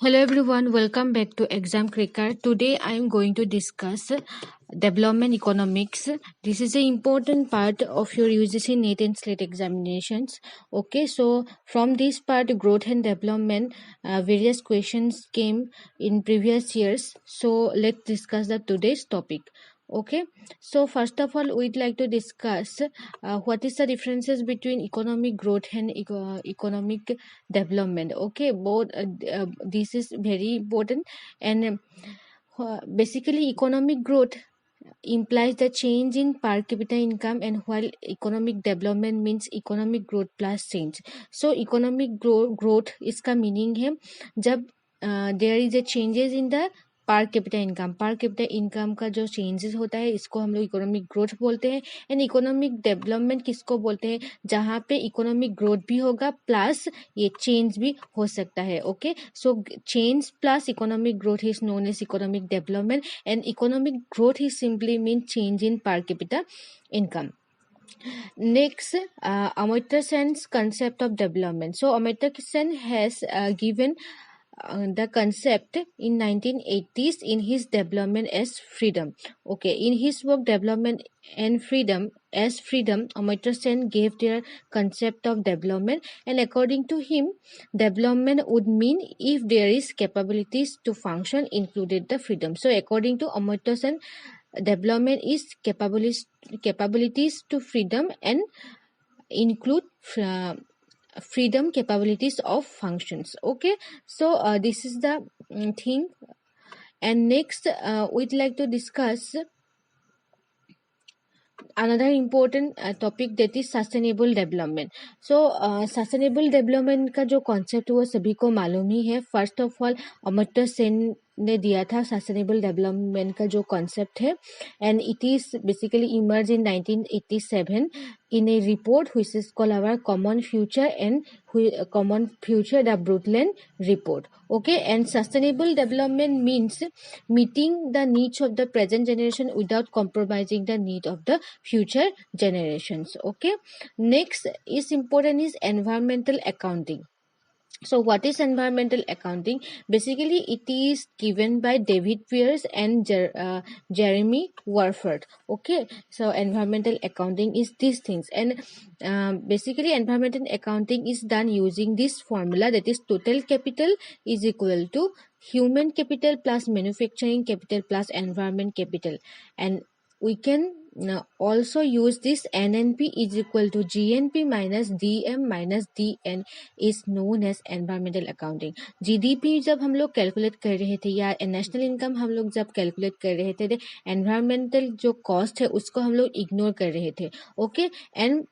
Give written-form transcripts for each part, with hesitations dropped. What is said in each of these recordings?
Hello everyone, welcome back to Exam Cracker. Today I am going to discuss development economics. This is an important part of your UGC NET and SLATE examinations. Okay, so from this part, growth and development, various questions came in previous years. So let's discuss the today's topic. Okay, so first of all, we'd like to discuss what is the differences between economic growth and economic development. Okay, both this is very important. And basically economic growth implies the change in per capita income, and while economic development means economic growth plus change. So economic growth इसका meaning है जब there is a changes in the per capita income का जो changes होता है इसको हम लोग इकोनॉमिक ग्रोथ बोलते हैं. एंड इकोनॉमिक डेवलपमेंट किसको बोलते हैं? जहाँ पे इकोनॉमिक ग्रोथ भी होगा प्लस ये चेंज भी हो सकता है. Okay, so change plus economic growth is known as economic development, and economic growth is simply mean change in per capita income. Next, Amartya Sen's concept of development. So Amartya Sen has given the concept in 1980s in his Development as Freedom. Okay, in his work Development and Freedom as Freedom, Amartya Sen gave their concept of development, and according to him, development would mean if there is capabilities to function included the freedom. So according to Amartya Sen, development is capabilities to freedom and include freedom capabilities of functions. Okay, so this is the thing. And next we'd like to discuss another important topic, that is sustainable development. So sustainable development का जो concept वो सभी को मालूम ही है. First of all Amartya Sen ने दिया था सस्टेनेबल डेवलपमेंट का जो कॉन्सेप्ट है, and it is basically emerge in 1987 in a report which is called our common future, the Brundtland report. Okay, and sustainable development means meeting the needs of the present generation without compromising the need of the future generations. Okay, next is important is environmental accounting. So what is environmental accounting? Basically it is given by David Pearce and Jeremy Warford. Okay, so environmental accounting is these things, and basically environmental accounting is done using this formula, that is total capital is equal to human capital plus manufacturing capital plus environment capital. And we can also use this NNP is equal to GNP minus DM minus DN is known as environmental accounting. GDP जब हम लोग calculate कर रहे थे या national income हम लोग जब कैलकुलेट कर रहे थे, एनवायरमेंटल जो कॉस्ट है उसको हम लोग इग्नोर कर रहे थे. ओके, एंड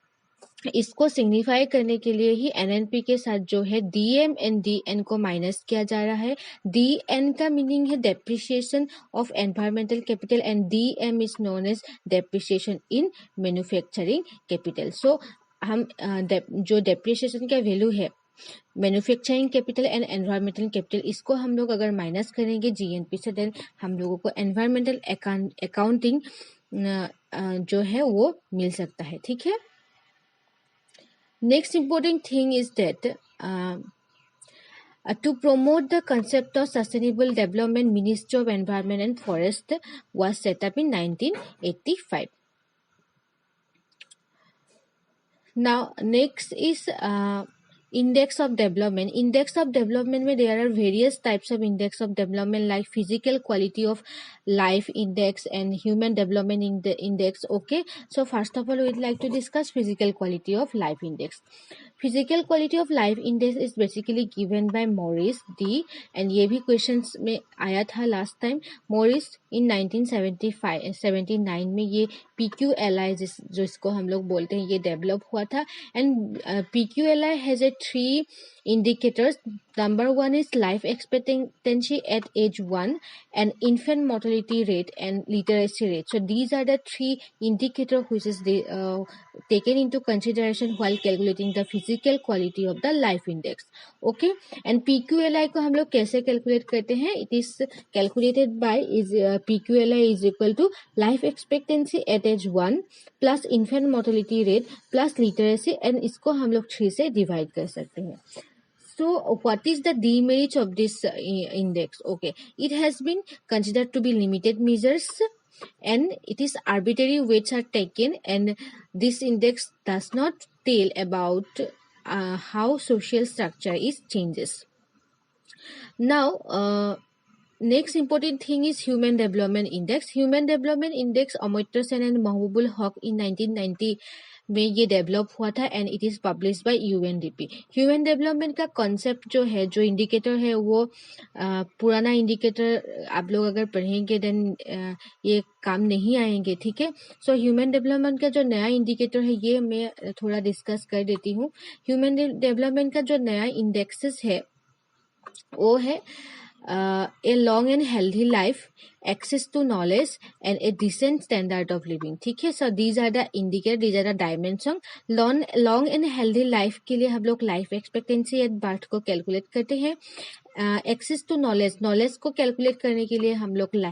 इसको सिग्निफाई करने के लिए ही एनएनपी के साथ जो है डीएम एंड डीएन को माइनस किया जा रहा है. डीएन का मीनिंग है depreciation of environmental capital and DM is known as depreciation in manufacturing capital. So हम जो डेप्रिसिएशन का वैल्यू है manufacturing capital and environmental capital, इसको हम लोग अगर माइनस करेंगे जीएनपी से, देन हम लोगों को एनवायरमेंटल अकाउंटिंग जो है वो मिल सकता है. ठीक है. Next important thing is that to promote the concept of sustainable development, Ministry of Environment and Forest was set up in 1985. Now next is index of development. Index of development में there are various types of index of development like physical quality of life index and human development index. Okay, so first of all we'd like to discuss physical quality of life index. Physical quality of life index is basically given by Morris D, and ये भी questions में आया था last time. Morris in 1979 में ये PQLI जो इसको हम लोग बोलते हैं ये डेवलप हुआ था. And PQLI has a 3 indicators. Number 1 is life expectancy at age 1, and infant mortality rate and literacy rate. So these are the 3 indicators which is taken into consideration while calculating the physical quality of the life index. Okay, and PQLI को हम लोग कैसे calculate करते हैं? It is calculated by PQLI is equal to life expectancy at age 1 plus infant mortality rate plus literacy, and इसको हम लोग 3 से डिवाइड कर सकते हैं. So what is the demerits of this index? Okay, it has been considered to be limited measures, and it is arbitrary weights are taken, and this index does not tell about how social structure is changes. Now, next important thing is Human Development Index. Human Development Index Amartya Sen and Mahbubul Haq in 1990 में ये develop हुआ था, and it is publish by UNDP. Human development का concept जो है, जो indicator है, वो पुराना इंडिकेटर आप लोग अगर पढ़ेंगे देन ये काम नहीं आएंगे, ठीक है. सो ह्यूमन डेवलपमेंट का जो नया इंडिकेटर है, ये मैं थोड़ा डिस्कस कर देती हूँ. ह्यूमन डेवलपमेंट का जो नया इंडेक्सेस है वो है a long and healthy life, access to knowledge, and a decent standard of living. ठीक है. So these are the indicator, these are the dimension. long and healthy life के लिए हम लोग लाइफ एक्सपेक्टेंसी एट बर्थ को calculate करते हैं. Access to knowledge को कैलकुलेट करने के लिए हम लोग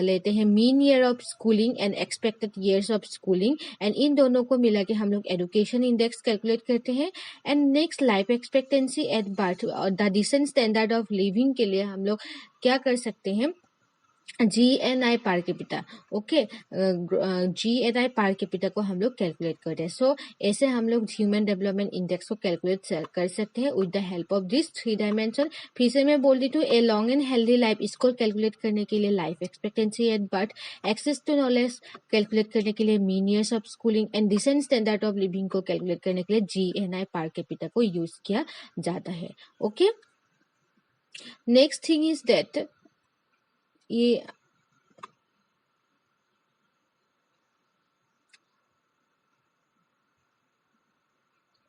लेते हैं mean year of schooling and expected years of schooling, and in दोनों को मिला के हम लोग एजुकेशन इंडेक्स कैलकुलेट करते हैं. And next life expectancy at birth और the decent standard of living के लिए हम लोग क्या कर सकते हैं, GNI per capita. Okay, GNI per capita को हम लोग कैलकुलेट करते हैं. सो ऐसे हम लोग ह्यूमन डेवलपमेंट इंडेक्स को कैलकुलेट कर सकते हैं with the help of this 3 dimension. फिर से मैं बोल देती हूँ, a long and healthy life, इसको कैलकुलेट करने के लिए life expectancy at birth, access to knowledge calculate करने के लिए mean years of schooling, and decent standard of living को कैलकुलेट करने के लिए GNI पर कैपिटा को यूज किया जाता है. Okay, next thing is that ये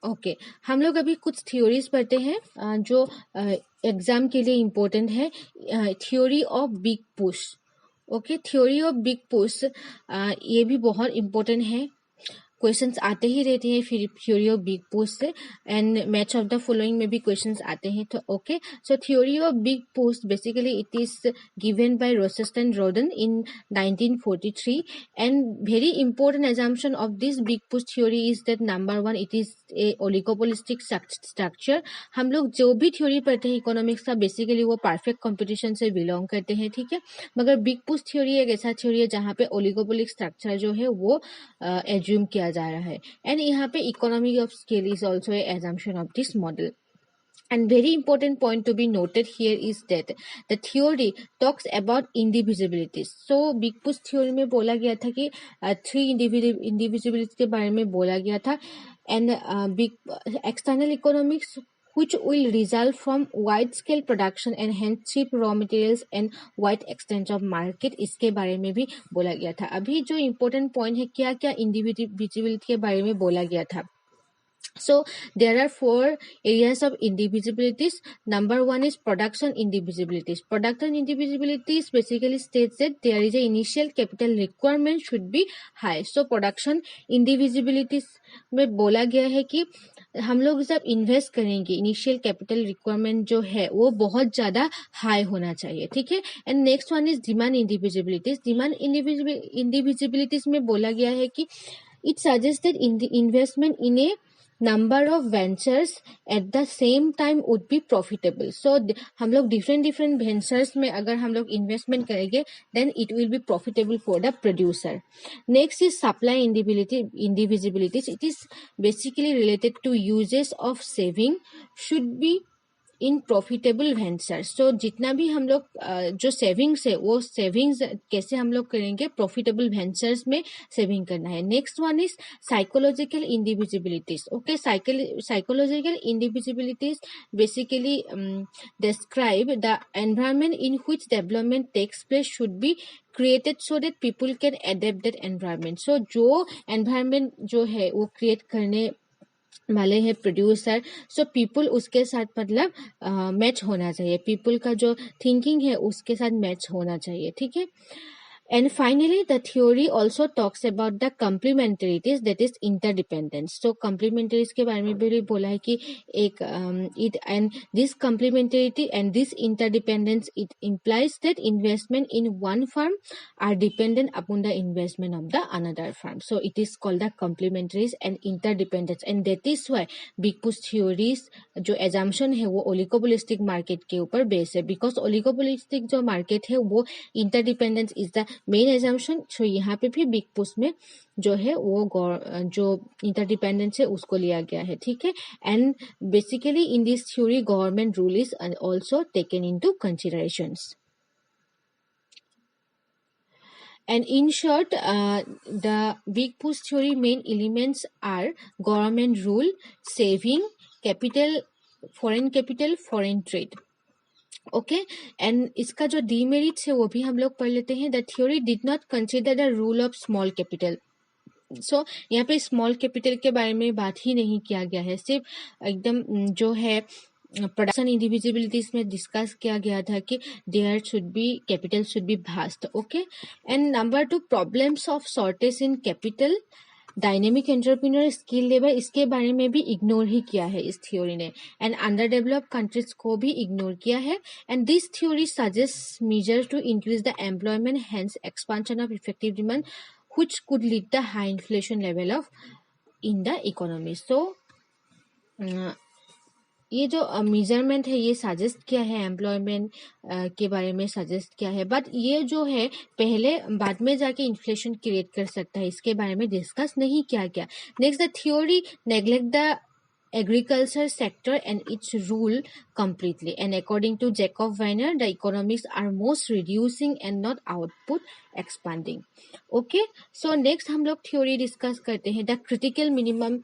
ओके हम लोग अभी कुछ थ्योरीज पढ़ते हैं जो एग्जाम के लिए इम्पोर्टेंट है. Theory of big push. Okay, theory of big push ये भी बहुत इम्पोर्टेंट है. क्वेश्चंस आते ही रहते हैं फिर थ्योरी ऑफ बिग पुश से, and match of the following में भी क्वेश्चंस आते हैं. तो okay, so theory of big push basically it is given by Rosenstein Rodan in 1943, and very important assumption of this big push theory is that number 1 it is a oligopolistic structure. हम लोग जो भी theory पढ़ते हैं economics का, basically वो perfect competition से belong करते हैं, ठीक है. मगर बिग पुश थ्योरी एक ऐसा थ्योरी है जहाँ पे ओलिगोपोलिक स्ट्रक्चर जो है वो एज्यूम किया जा रहा है, एंड यहाँ पे economy of scale is also a assumption of this model. And very important point to be noted here is that the theory talks about indivisibilities. So big push theory में बोला गया था कि 3 indivisibilities के बारे में बोला गया था, and big external economics which will result from wide scale production and hence cheap raw materials and wide extent of market, इसके बारे में भी बोला गया था. अभी जो important point है, क्या क्या indivisibility के बारे में बोला गया था. So there are 4 areas of indivisibilities. Number 1 is production indivisibilities. Production indivisibilities basically states that there is a initial capital requirement should be high. So production indivisibilities में बोला गया है कि हम लोग जब इन्वेस्ट करेंगे इनिशियल कैपिटल रिक्वायरमेंट जो है वो बहुत ज़्यादा हाई होना चाहिए, ठीक है. And next one is demand indivisibilities. Demand indivisibilities में बोला गया है कि it suggested investment in a number of ventures at the same time would be profitable. So हम लोग different ventures में अगर हम लोग investment करेंगे then it will be profitable for the producer. Next is supply indivisibilities. It is basically related to uses of saving should be in profitable ventures. तो जितना भी हम लोग जो सेविंग्स है वो सेविंग्स कैसे हम लोग करेंगे, प्रॉफिटेबल वेंचर्स में सेविंग करना है. Next one is psychological indivisibilities. Okay, psychological indivisibilities basically describe the environment in which development takes place should be created so that people can adapt that environment. So जो environment जो है वो create करने वाले हैं producer, so people उसके साथ मतलब मैच होना चाहिए, पीपल का जो थिंकिंग है उसके साथ मैच होना चाहिए, ठीक है. And finally, the theory also talks about the complementarities, that is interdependence. So complementaries के बारे में भी बोला है कि एक it and this complementarity and this interdependence, it implies that investment in one firm are dependent upon the investment of the another firm. So it is called the complementaries and interdependence, and that is why big push theories जो assumption है वो oligopolistic market के ऊपर base है, because oligopolistic जो market है वो interdependence is the main assumption. So यहाँ पे भी बिग पुश में जो है वो जो इंटरडिपेंडेंस है उसको लिया गया है, ठीक है. And basically in this theory government rule is also taken into considerations. And in short, the big push theory main elements are government rule, saving, capital, foreign trade. Okay and इसका जो demerits है वो भी हम लोग पढ़ लेते हैं. The theory did not consider the rule of small capital. So यहाँ पे स्मॉल कैपिटल के बारे में बात ही नहीं किया गया है, सिर्फ एकदम जो है प्रोडक्शन इंडिविजिबिलिटीज में डिस्कस किया गया था कि there should be capital should be vast. Okay and number 2, problems of shortage in capital, dynamic entrepreneur, skill labour, इसके बारे में भी इग्नोर ही किया है इस थ्योरी ने. एंड अंडर डेवलप्ड कंट्रीज को भी इग्नोर किया है. And this theory suggest measures to increase the employment, hence expansion of effective demand, which could lead the high inflation level of in the economy. So ये जो measurement है ये suggest किया है, एम्प्लॉयमेंट के बारे में सजेस्ट किया है, बट ये जो है पहले बाद में जाके इन्फ्लेशन क्रिएट कर सकता है, इसके बारे में डिस्कस नहीं किया गया. Next, the theory neglect the agriculture sector and its rule completely, and according to Jacob Weiner, the economics are most reducing and not output expanding. Okay, so next हम लोग theory discuss करते हैं. The critical minimum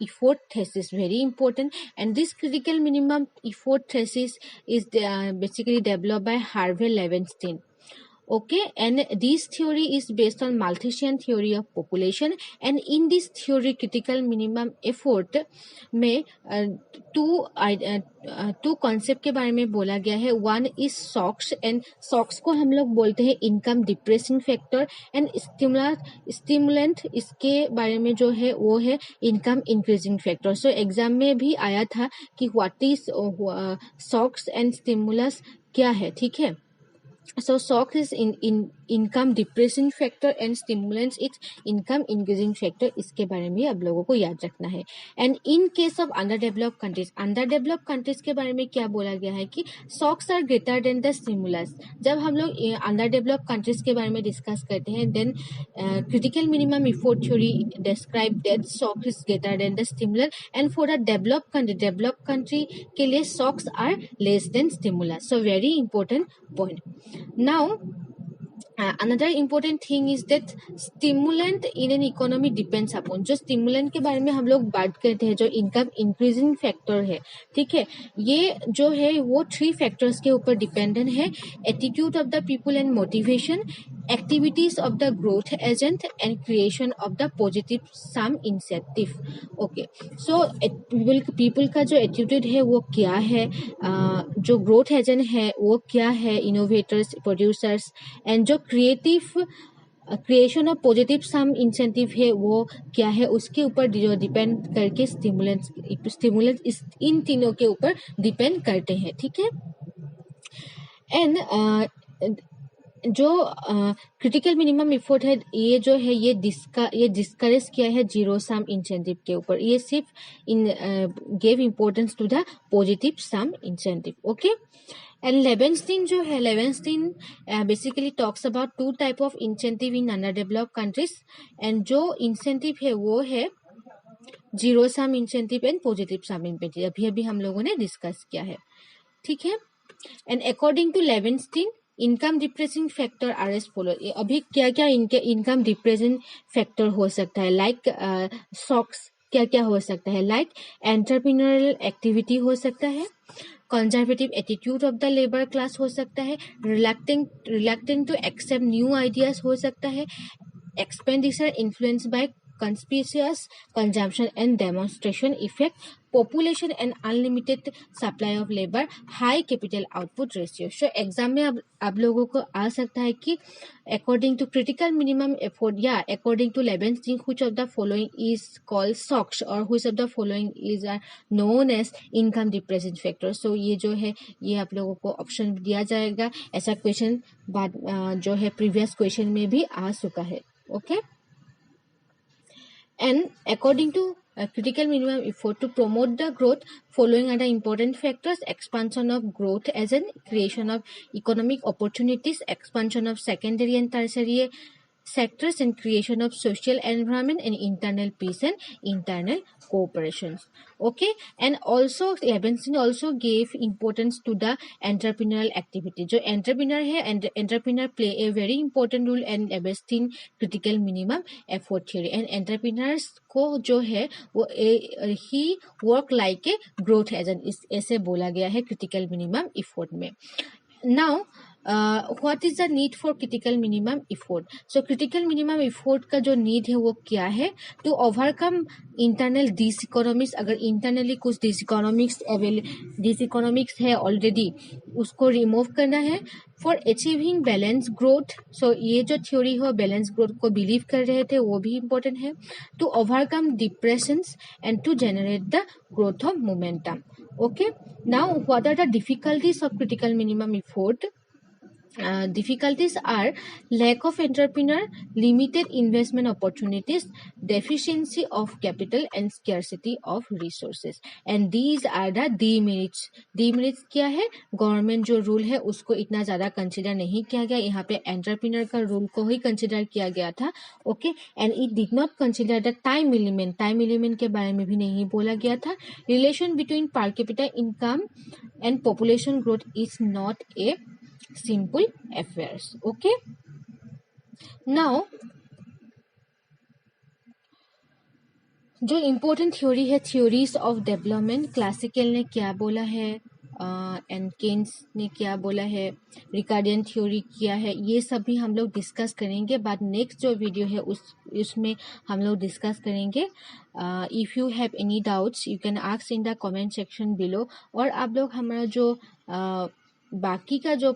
effort thesis, very important, and this critical minimum effort thesis is basically developed by Harvey Levenstein. Okay, and this theory is based on Malthusian theory of population, and in this theory critical minimum effort में two concept के बारे में बोला गया है. One is shocks, and shocks को हम लोग बोलते हैं income depressing factor, and stimulant इसके बारे में जो है वो है income increasing factor. So exam में भी आया था कि what is shocks and stimulus क्या है, ठीक है. So shock is in income depressing factor and stimulants it's income increasing factor. इसके बारे में आप लोगों को याद रखना है. And in case of underdeveloped countries के बारे में क्या बोला गया है कि shocks are greater than the stimulus. जब हम लोग underdeveloped countries के बारे में डिस्कस करते हैं, then critical minimum effort theory describe that shock is greater than the stimulus, and for the developed country के लिए shocks are less than stimulus. So very important point. Now another important thing is that stimulant in an economy depends upon, जो stimulant के बारे में हम लोग बात करते हैं जो income increasing factor है, ठीक है, ये जो है वो 3 factors के ऊपर dependent है. attitude of the people and motivation, activities of the growth agent, and creation of the positive sum incentive. Okay, so people का जो attitude है वो क्या है, जो growth agent है वो क्या है, innovators, producers, and जो creation of positive sum incentive है वो क्या है, उसके ऊपर जो डिपेंड करके स्टिमुलेंट इन तीनों के ऊपर डिपेंड करते हैं, ठीक है. एंड जो क्रिटिकल मिनिमम एफर्ट है ये जो है ये डिस्करेज किया है जीरो सम इंसेंटिव के ऊपर. ये सिर्फ give importance to the positive sum incentive. Okay, and Leibenstein basically talks about 2 type of incentive in underdeveloped countries, and जो इंसेंटिव है वो है zero sum incentive and positive sum incentive. अभी हम लोगों ने डिस्कस किया है, ठीक है. And according to Leibenstein, income depressing factor are as follow. अभी क्या क्या इनके इनकम डिप्रेसिंग फैक्टर हो सकता है, लाइक शॉक्स क्या क्या हो सकता है, लाइक एंटरप्रेन्योरियल एक्टिविटी हो सकता है, conservative attitude of the labour class हो सकता है, reluctant to accept new ideas हो सकता है, expenditure influence by conspicuous consumption and demonstration effect, population and unlimited supply of labor, high capital output ratio. So exam में अब आप लोगों को आ सकता है कि according to critical minimum effort, yeah, according to Levenstein, which of the following is called SOX or which of the following is known as income depressing factor. So ये जो है ये आप लोगों को ऑप्शन दिया जाएगा. ऐसा क्वेश्चन बाद जो है प्रीवियस क्वेश्चन में भी आ चुका है. Okay And according to critical minimum effort to promote the growth, following are the important factors: expansion of growth as in creation of economic opportunities, expansion of secondary and tertiary sectors, and creation of social environment and internal peace and internal cooperations. Okay, and also Levenstein also gave importance to the entrepreneurial activity. जो entrepreneur है, entrepreneur play a very important role in Levenstein critical minimum effort theory. And entrepreneurs को जो है वो he work like a growth agent, ऐसे बोला गया है critical minimum effort में. Now what is the need for critical minimum effort? So critical minimum effort का जो need है वो क्या है? To overcome internal diseconomics. अगर internally कुछ diseconomics है already, उसको remove करना है. For achieving balanced growth. So ये जो theory हो balanced growth को believe कर रहे थे वो भी important है. To overcome depressions and to generate the growth of momentum. Okay. Now what are the difficulties of critical minimum effort? Difficulties are lack of entrepreneur, limited investment opportunities, deficiency of capital and scarcity of resources. And these are the demerits. Demerits क्या है? Government जो rule है उसको इतना ज़्यादा consider नहीं किया गया. यहाँ पे एंटरप्रेन्योर का रूल को ही कंसिडर किया गया था. Okay and it did not consider the time element. Time element के बारे में भी नहीं बोला गया था. Relation between per capita income and population growth is not a simple affairs. Okay, now जो इम्पोर्टेंट थ्योरी है थ्योरीज ऑफ डेवलपमेंट. क्लासिकल ने क्या बोला है एंड केन्स ने क्या बोला है, रिकार्डियन थ्योरी क्या है, ये सब भी हम लोग डिस्कस करेंगे. बाद नेक्स्ट जो वीडियो है उसमें हम लोग डिस्कस करेंगे. If you have any doubts you can ask in the comment section below. और आप लोग हमारा जो बाकी का जो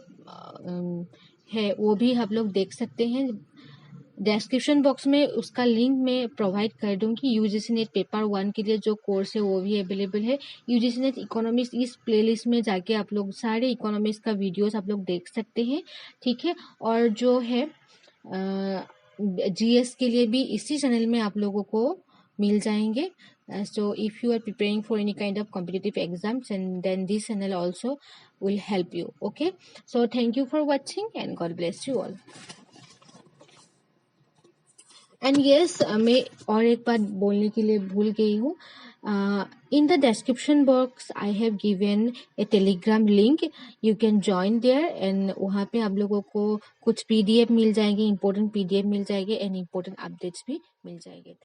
है वो भी आप लोग देख सकते हैं. डिस्क्रिप्शन बॉक्स में उसका लिंक मैं प्रोवाइड कर दूंगी. यूजीसी नेट पेपर 1 के लिए जो कोर्स है वो भी अवेलेबल है. यूजीसी नेट इकोनॉमिक्स इस प्लेलिस्ट में जाके आप लोग सारे इकोनॉमिक्स का वीडियोस आप लोग देख सकते हैं. ठीक है, और जो है जीएस के लिए भी इसी चैनल में आप लोगों को मिल जाएंगे. So if you are preparing for any kind of competitive exams, and then this channel also will help you. Okay, so thank you for watching and God bless you all. And yes, मैं और एक बात बोलने के लिए भूल गई हूँ. In the description box I have given a telegram link. You can join there and वहाँ पे आप लोगों को कुछ PDF मिल जाएंगे, important PDF मिल जाएंगे and important updates भी मिल जाएंगे.